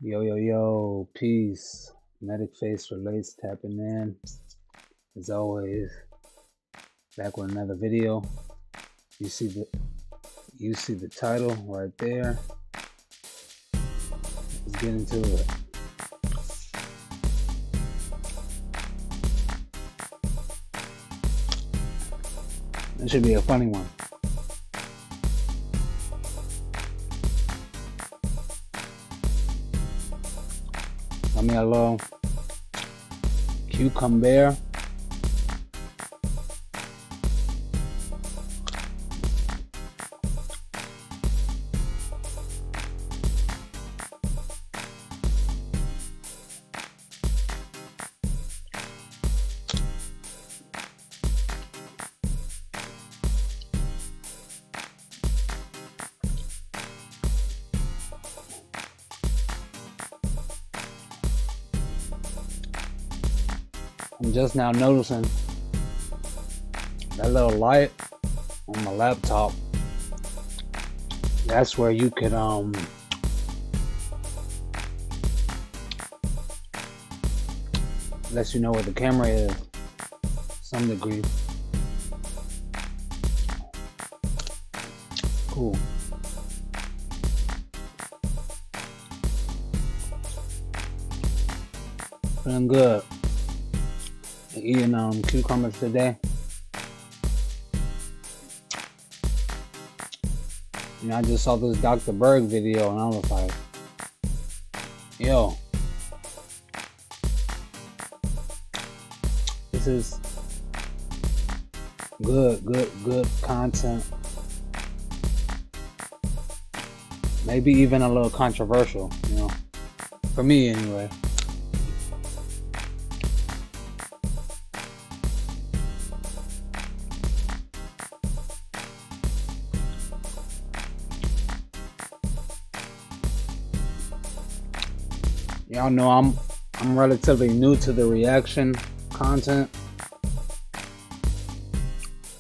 Yo, yo, yo, peace. MeticFace relates, tapping in. As always, back with another video. You see the title right there. Let's get into it. This should be a funny one. Let me alone. Cucumber. I'm just now noticing that little light on my laptop. That's where you could lets you know where the camera is to some degree. Cool. Feeling good. Eating cucumbers today. You know, I just saw this Dr. Berg video and I was like, yo, this is good content. Maybe even a little controversial, you know, for me anyway. Y'all know I'm relatively new to the reaction content,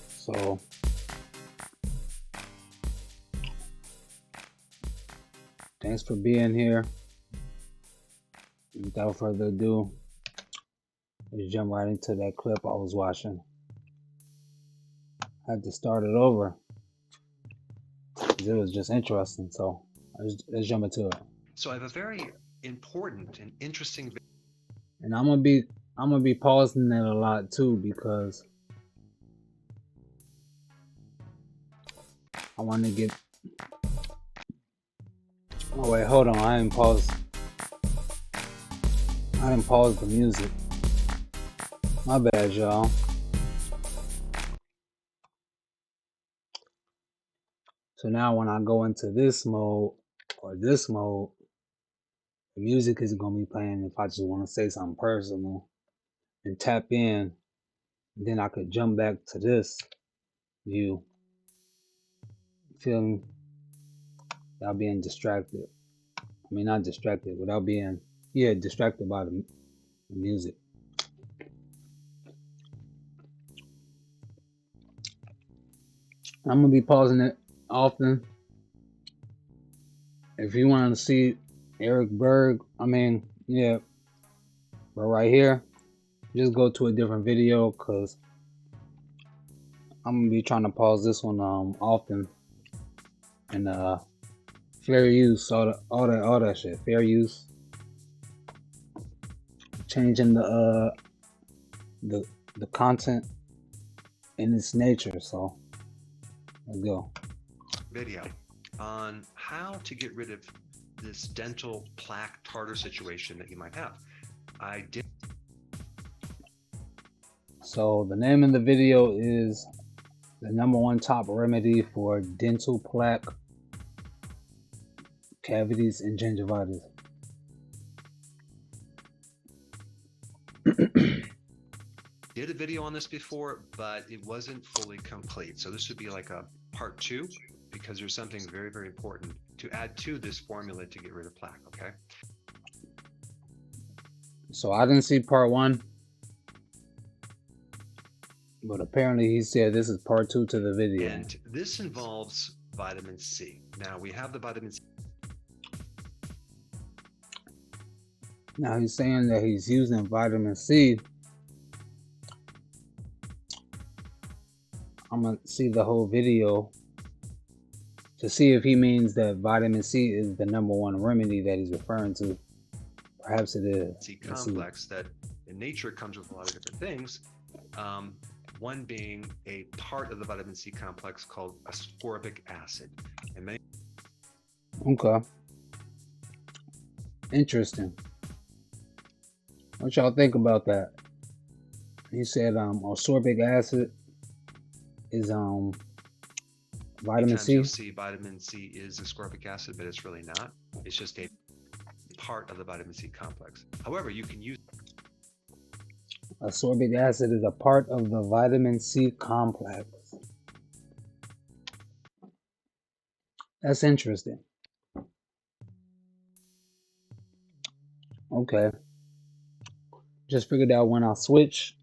so thanks for being here. Without further ado, let's jump right into that clip I was watching. I had to start it over because it was just interesting, so let's jump into it. So I have a very important and interesting, and I'm gonna be pausing it a lot too because I want to get. Oh wait, hold on. I didn't pause the music. My bad, y'all. So now when I go into this mode or this mode, the music is gonna be playing if I just want to say something personal and tap in. Then I could jump back to this view. Feeling without being distracted. I mean, not distracted, without being, distracted by the music. I'm gonna be pausing it often. If you want to see Berg, but right here, just go to a different video because I'm gonna be trying to pause this one often. And fair use, all that shit, fair use. Changing the content in its nature. So let's go. video on how to get rid of this dental plaque tartar situation that you might have. I did. So the name of the video is the #1 top remedy for dental plaque, cavities, and gingivitis. Did a video on this before, but it wasn't fully complete. So this would be like a part 2 because there's something very, very important to add to this formula to get rid of plaque, okay? So I didn't see part 1, but apparently he said this is part 2 to the video. And this involves vitamin C. Now we have the vitamin C. Now he's saying that he's using vitamin C. I'm gonna see the whole video to see if he means that vitamin C is the #1 remedy that he's referring to. Perhaps it is. C complex that in nature comes with a lot of different things. One being a part of the vitamin C complex called ascorbic acid. And many Okay. Interesting. What y'all think about that? He said ascorbic acid is vitamin C. you'll see vitamin C is ascorbic acid, but it's really not. It's just a part of the vitamin C complex. However, you can use Ascorbic acid is a part of the vitamin C complex. That's interesting. Okay. Just figured out when I switch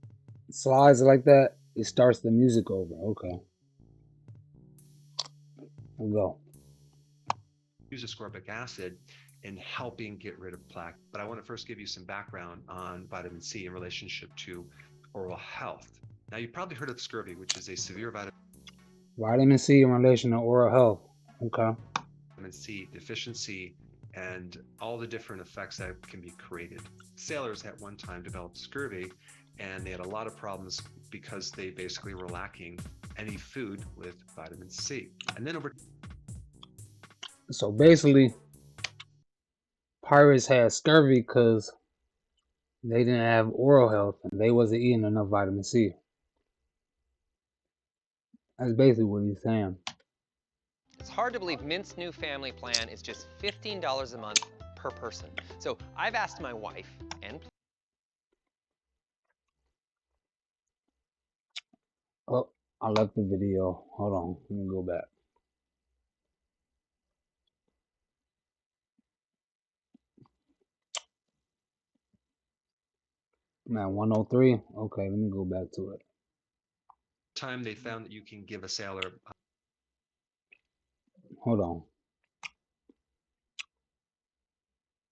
slides like that, it starts the music over. Okay. We'll go. use ascorbic acid in helping get rid of plaque. But I want to first give you some background on vitamin C in relationship to oral health. Now, you've probably heard of scurvy, which is a severe Vitamin C in relation to oral health. Okay. vitamin C deficiency and all the different effects that can be created. Sailors at one time developed scurvy, and they had a lot of problems because they basically were lacking any food with vitamin C. And then So basically, pirates had scurvy because they didn't have oral health and they wasn't eating enough vitamin C. That's basically what he's saying. It's hard to believe Mint's new family plan is just $15 a month per person. So I've asked my wife and Oh, I left the video. Hold on. Let me go back. I'm at 103. Okay, let me go back to it. time they found that you can give a sailor Hold on.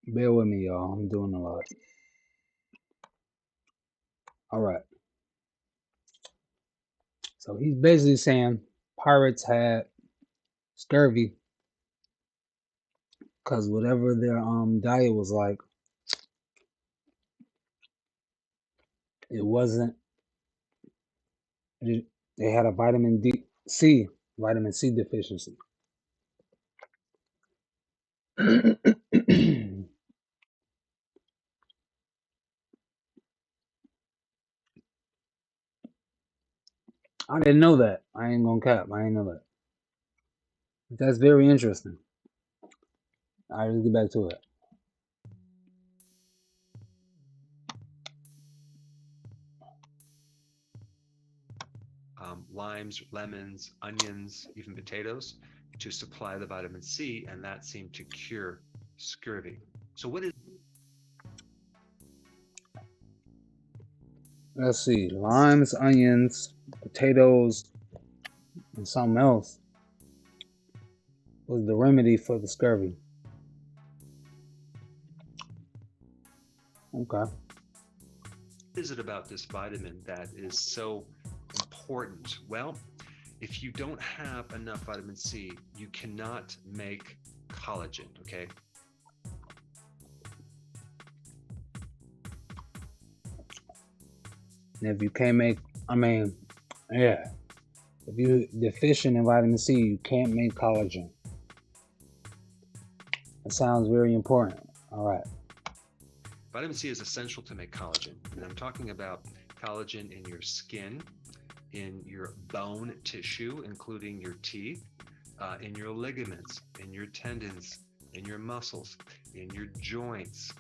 Bear with me, y'all. I'm doing a lot. All right. So he's basically saying pirates had scurvy because whatever their diet was like, it wasn't. They had a vitamin C deficiency. I didn't know that. I ain't gonna cap. I ain't know that. That's very interesting. All right, let's get back to it. limes, lemons, onions, even potatoes to supply the vitamin C, and that seemed to cure scurvy. So what is Let's see. Limes, onions, potatoes, and something else was the remedy for the scurvy. Okay. is it about this vitamin that is so important? Well, if you don't have enough vitamin C, you cannot make collagen, okay? And if you can't make, yeah. If you're deficient in vitamin C, you can't make collagen. That sounds very important. All right. Vitamin C is essential to make collagen. And I'm talking about collagen in your skin, in your bone tissue, including your teeth, in your ligaments, in your tendons, in your muscles, in your joints,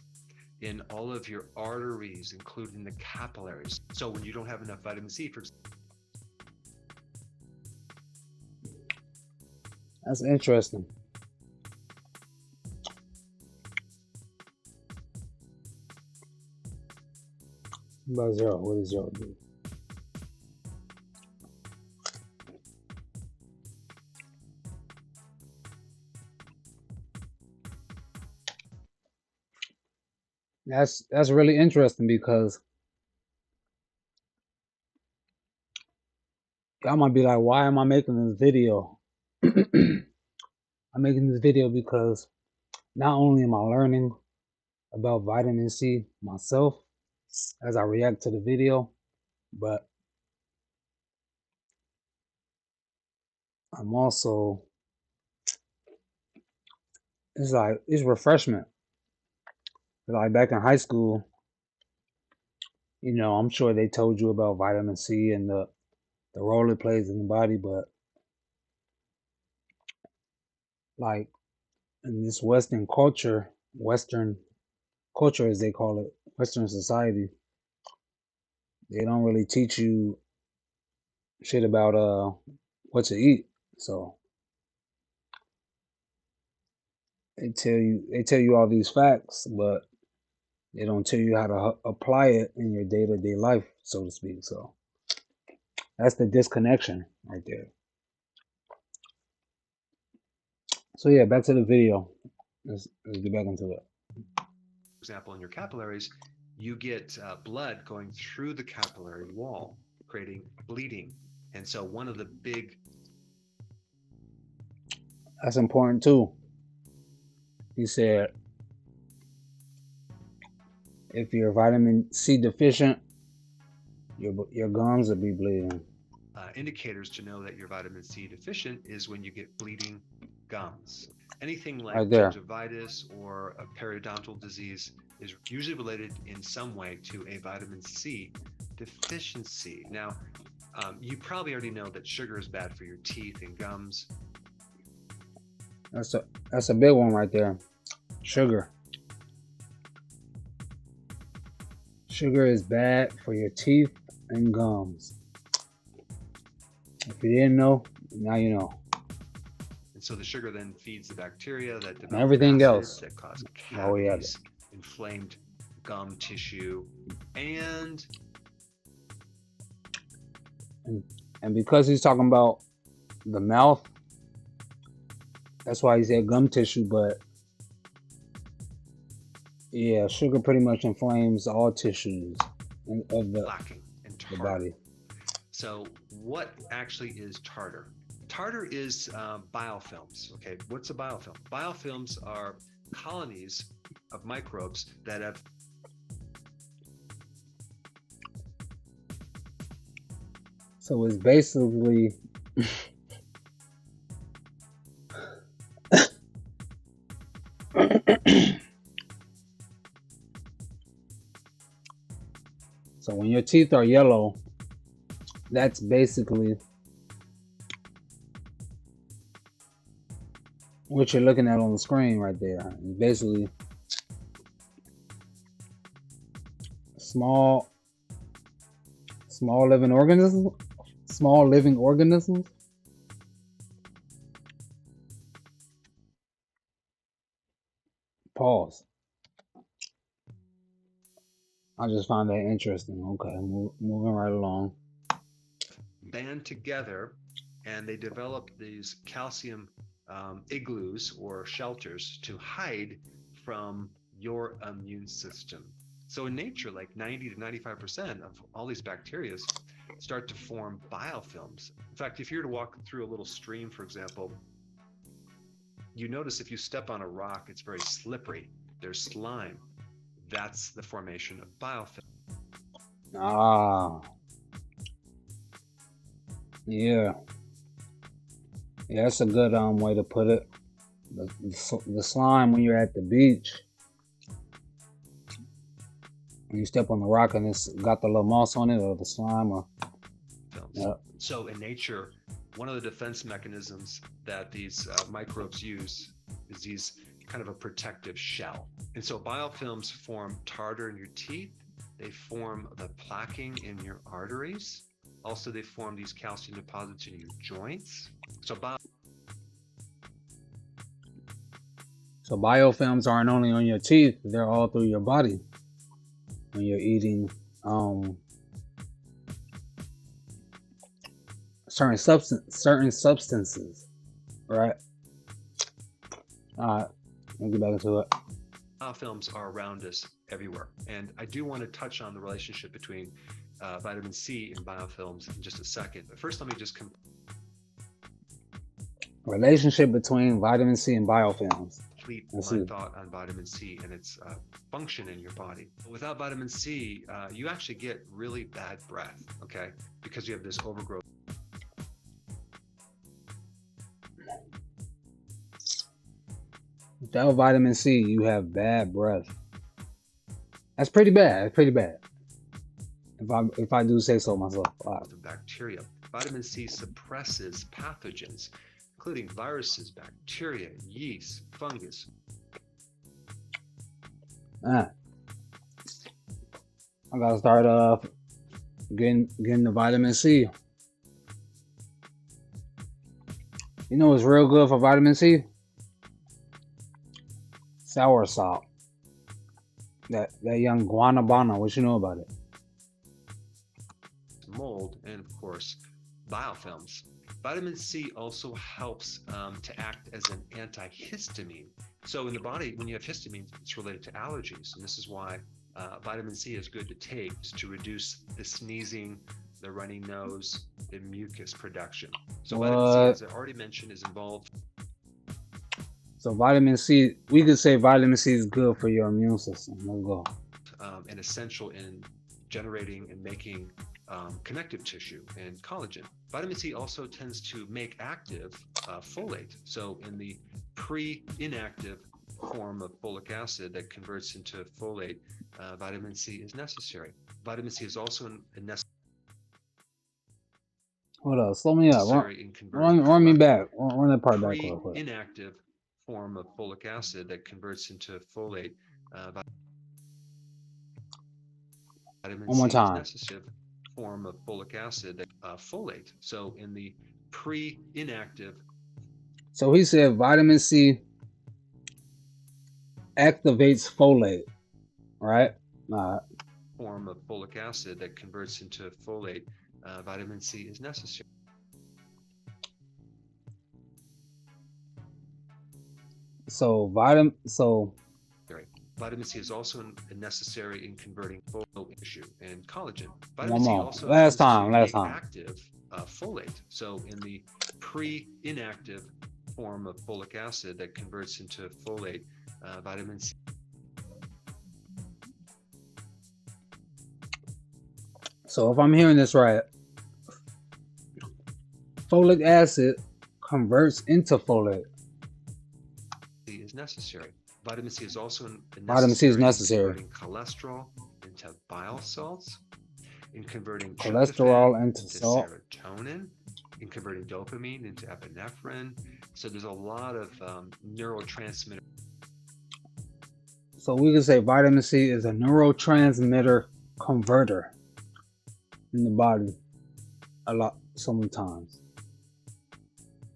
in all of your arteries, including the capillaries. So when you don't have enough vitamin C, for example, That's interesting. About zero. What does zero do? That's really interesting because y'all might be like, why am I making this video? I'm making this video because not only am I learning about vitamin C myself as I react to the video, but I'm also, it's refreshment. Like back in high school, I'm sure they told you about vitamin C and the role it plays in the body, but like in this Western culture as they call it, Western society, they don't really teach you shit about what to eat. So they tell you all these facts, but they don't tell you how to apply it in your day-to-day life, so to speak. So that's the disconnection right there. So yeah, back to the video. Let's get back into it. For example, in your capillaries, you get blood going through the capillary wall, creating bleeding. And so one of the big... That's important too. He said, if you're vitamin C deficient, your gums will be bleeding. Indicators to know that you're vitamin C deficient is when you get bleeding gums. Anything like Right there. gingivitis or a periodontal disease is usually related in some way to a vitamin C deficiency. Now, you probably already know that sugar is bad for your teeth and gums. That's a big one right there. Sugar. Sugar is bad for your teeth and gums. If you didn't know, now you know. And so the sugar then feeds the bacteria that develop and everything else that cause while we have cavities, inflamed gum tissue, and because he's talking about the mouth, that's why he said gum tissue. But yeah, sugar pretty much inflames all tissues of the body. So what actually is tartar? Tartar is biofilms. Okay, what's a biofilm? Biofilms are colonies of microbes that have... So it's basically so when your teeth are yellow, that's basically what you're looking at on the screen right there. It's basically small living organisms. Pause. I just find that interesting. Okay, moving right along. Band together, and they develop these calcium igloos or shelters to hide from your immune system. So in nature, like 90 to 95% of all these bacteria start to form biofilms. In fact, if you were to walk through a little stream, for example, you notice if you step on a rock, it's very slippery. There's slime. That's the formation of biofilm. Ah. Yeah. Yeah, that's a good way to put it. The slime when you're at the beach, when you step on the rock and it's got the little moss on it or the slime or... Yep. So in nature, one of the defense mechanisms that these microbes use is these kind of a protective shell. And so biofilms form tartar in your teeth. They form the plaquing in your arteries. Also, they form these calcium deposits in your joints. So biofilms aren't only on your teeth, they're all through your body when you're eating certain substances, right? All right, we'll get back into it. Biofilms are around us everywhere. And I do want to touch on the relationship between vitamin C and biofilms in just a second. But first, let me just Relationship between vitamin C and biofilms. complete Let's my see. thought on vitamin C and its function in your body. Without vitamin C, you actually get really bad breath, okay? Because you have this overgrowth. Without vitamin C, you have bad breath. That's pretty bad. That's pretty bad. If I do say so myself. Wow. Of bacteria. Vitamin C suppresses pathogens, including viruses, bacteria, yeast, fungus. I gotta start getting the vitamin C. You know what's real good for vitamin C? Sour salt. That young guanabana. What you know about it? Mold, and of course, biofilms. Vitamin C also helps to act as an antihistamine. So in the body, when you have histamine, it's related to allergies. And this is why vitamin C is good to take, to reduce the sneezing, the runny nose, the mucus production. So vitamin C, as I already mentioned, is involved. So vitamin C, we could say vitamin C is good for your immune system. Let's go. And essential in generating and making connective tissue and collagen. Vitamin C also tends to make active folate. So in the pre-inactive form of folic acid that converts into folate, vitamin C is necessary. Vitamin C is also a necessary. Hold up, slow me up. Run me back. Run that part back real quick. Inactive form of folic acid that converts into folate. Vitamin One more C is time. necessary form of folic acid that folate. So in the pre-inactive. So he said vitamin C activates folate, right? Form of folic acid that converts into folate. Vitamin C is necessary. So vitamin C is also necessary in converting folate tissue and collagen. One more. Last time. Active folate. So in the pre-inactive form of folic acid that converts into folate, vitamin C. So if I'm hearing this right, folic acid converts into folate. Is necessary. Vitamin C is also necessary in converting cholesterol into bile salts, in converting cholesterol into serotonin, in converting dopamine into epinephrine. So there's a lot of neurotransmitter. So we could say vitamin C is a neurotransmitter converter in the body so many times.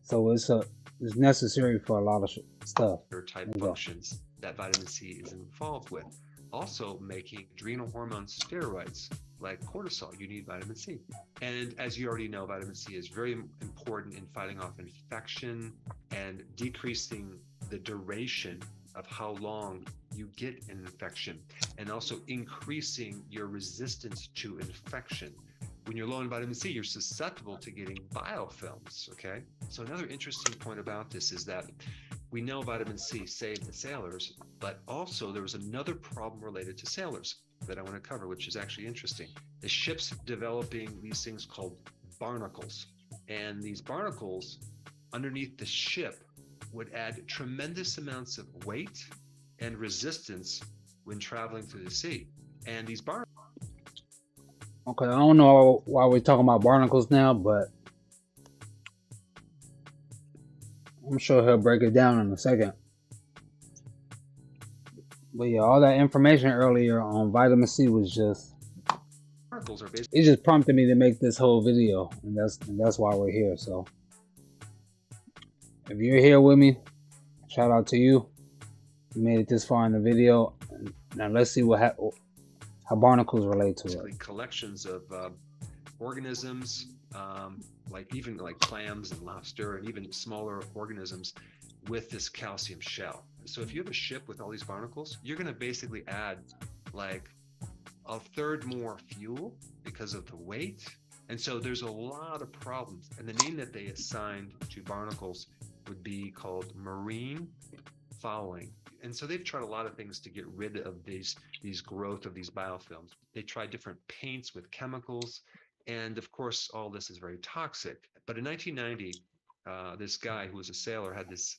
So it's necessary for a lot of stuff. Type functions that vitamin C is involved with. Also making adrenal hormone steroids like cortisol, you need vitamin C. And as you already know, vitamin C is very important in fighting off infection and decreasing the duration of how long you get an infection, and also increasing your resistance to infection. When you're low in vitamin C, you're susceptible to getting biofilms, okay? So another interesting point about this is that we know vitamin C saved the sailors, but also there was another problem related to sailors that I want to cover, which is actually interesting. The ships developing these things called barnacles. And these barnacles underneath the ship would add tremendous amounts of weight and resistance when traveling through the sea. And these barnacles. Okay, I don't know why we're talking about barnacles now, but I'm sure he'll break it down in a second. But yeah, all that information earlier on vitamin C was just, it just prompted me to make this whole video, and that's why we're here. So if you're here with me, shout out to you. You made it this far in the video. Now let's see how barnacles relate to it. Collections of organisms, like clams and lobster, and even smaller organisms with this calcium shell. So if you have a ship with all these barnacles, you're going to basically add like a third more fuel because of the weight. And so there's a lot of problems. And the name that they assigned to barnacles would be called marine fouling. And so they've tried a lot of things to get rid of these growth of these biofilms. They tried different paints with chemicals. And of course, all this is very toxic. But in 1990, this guy who was a sailor had this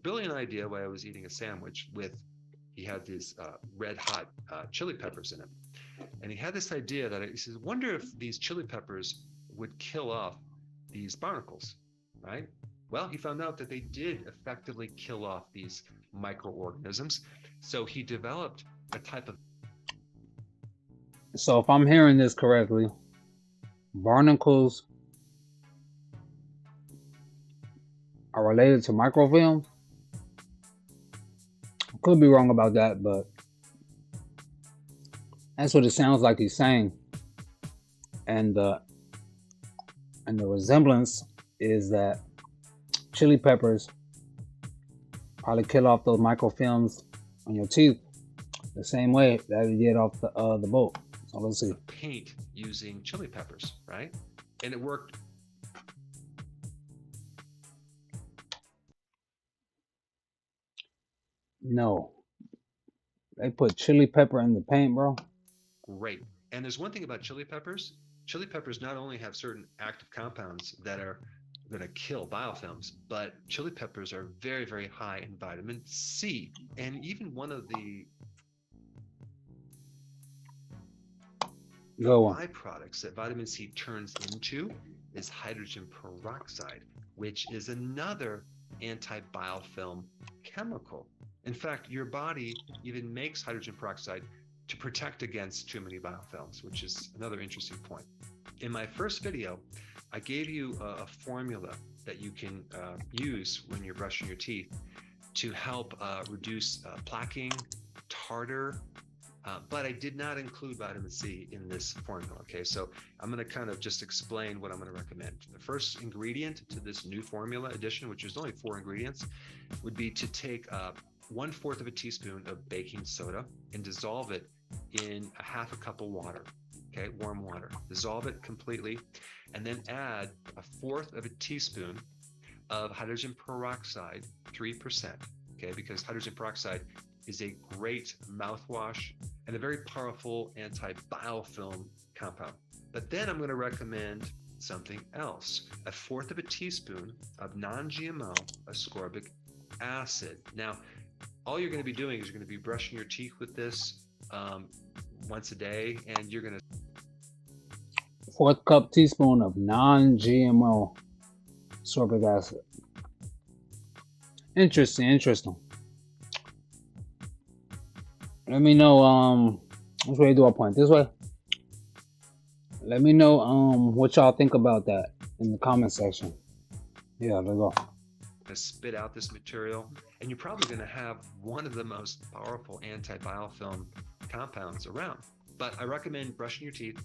brilliant idea while I was eating a sandwich with, he had these red hot chili peppers in it. And he had this idea that he says, wonder if these chili peppers would kill off these barnacles, right? Well, he found out that they did effectively kill off these microorganisms. So he developed a type of. So if I'm hearing this correctly, barnacles are related to microfilms. I could be wrong about that, but that's what it sounds like he's saying. And the resemblance is that chili peppers probably kill off those microfilms on your teeth the same way that it did off the boat. So let's see. Paint using chili peppers, right? And it worked. No, they put chili pepper in the paint, bro. Great. And there's one thing about chili peppers. Chili peppers not only have certain active compounds that are going to kill biofilms, but chili peppers are very, very high in vitamin C. And even one of the byproducts that vitamin C turns into is hydrogen peroxide, which is another anti-biofilm chemical. In fact, your body even makes hydrogen peroxide to protect against too many biofilms, which is another interesting point. In my first video, I gave you a formula that you can use when you're brushing your teeth to help reduce plaquing, tartar, but I did not include vitamin C in this formula, okay? So I'm going to kind of just explain what I'm going to recommend. The first ingredient to this new formula addition, which is only 4 ingredients, would be to take 1/4 of a teaspoon of baking soda and dissolve it in a 1/2 cup of water, okay? Warm water. Dissolve it completely, and then add 1/4 of a teaspoon of hydrogen peroxide, 3%, okay? Because hydrogen peroxide is a great mouthwash and a very powerful anti-biofilm compound. But then I'm going to recommend something else, 1/4 of a teaspoon of non-GMO ascorbic acid. Now, all you're going to be doing is you're going to be brushing your teeth with this once a day, and you're going to 1/4 cup teaspoon of non-GMO ascorbic acid. Interesting. Let me know which way do I point? This way? Let me know what y'all think about that in the comment section. Yeah, let's go. Spit out this material, and you're probably going to have one of the most powerful anti-biofilm compounds around. But I recommend brushing your teeth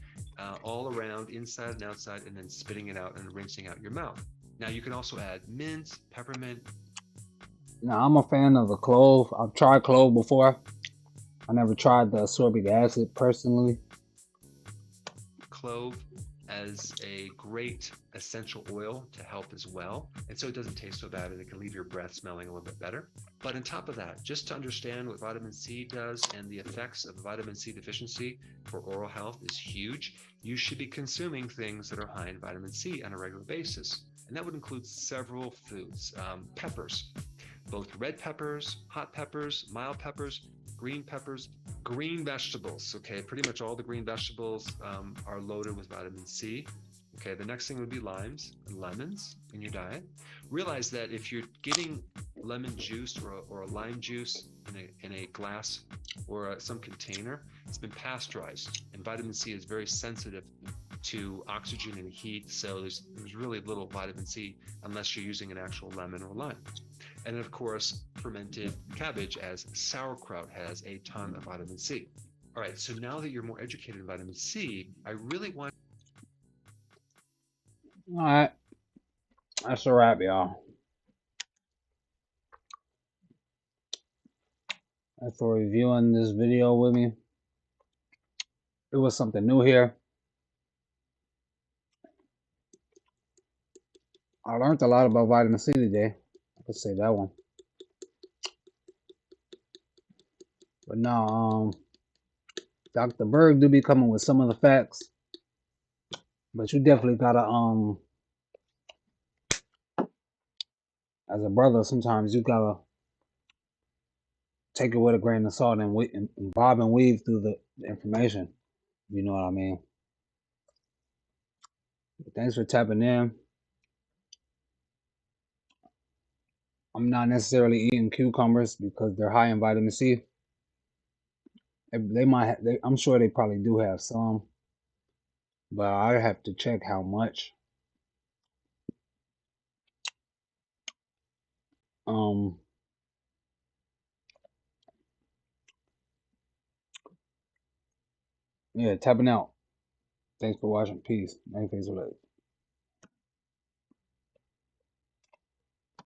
all around, inside and outside, and then spitting it out and rinsing out your mouth. Now you can also add mint, peppermint. Now I'm a fan of the clove. I've tried clove before. I never tried the ascorbic acid personally. Clove as a great essential oil to help as well. And so it doesn't taste so bad, and it can leave your breath smelling a little bit better. But on top of that, just to understand what vitamin C does and the effects of vitamin C deficiency for oral health is huge. You should be consuming things that are high in vitamin C on a regular basis. And that would include several foods. Peppers, both red peppers, hot peppers, mild peppers, green peppers, green vegetables. Okay, pretty much all the green vegetables are loaded with vitamin C. Okay, the next thing would be limes and lemons in your diet. Realize that if you're getting lemon juice or a lime juice in a glass or some container, it's been pasteurized, and vitamin C is very sensitive to oxygen and heat, so there's really little vitamin C unless you're using an actual lemon or lime. And of course, fermented cabbage as sauerkraut has a ton of vitamin C. All right, so now that you're more educated in vitamin C, I really want. All right, that's a wrap, y'all. Thanks for reviewing this video with me. it was something new here. I learned a lot about vitamin C today. I could say that one. But no, Dr. Berg do be coming with some of the facts. But you definitely gotta as a brother, sometimes you gotta take it with a grain of salt and bob and weave through the information. You know what I mean? But thanks for tapping in. I'm not necessarily eating cucumbers because they're high in vitamin C. They might, I'm sure they probably do have some, but I have to check how much. Um, yeah, tapping out. Thanks for watching. Peace. MeticFace.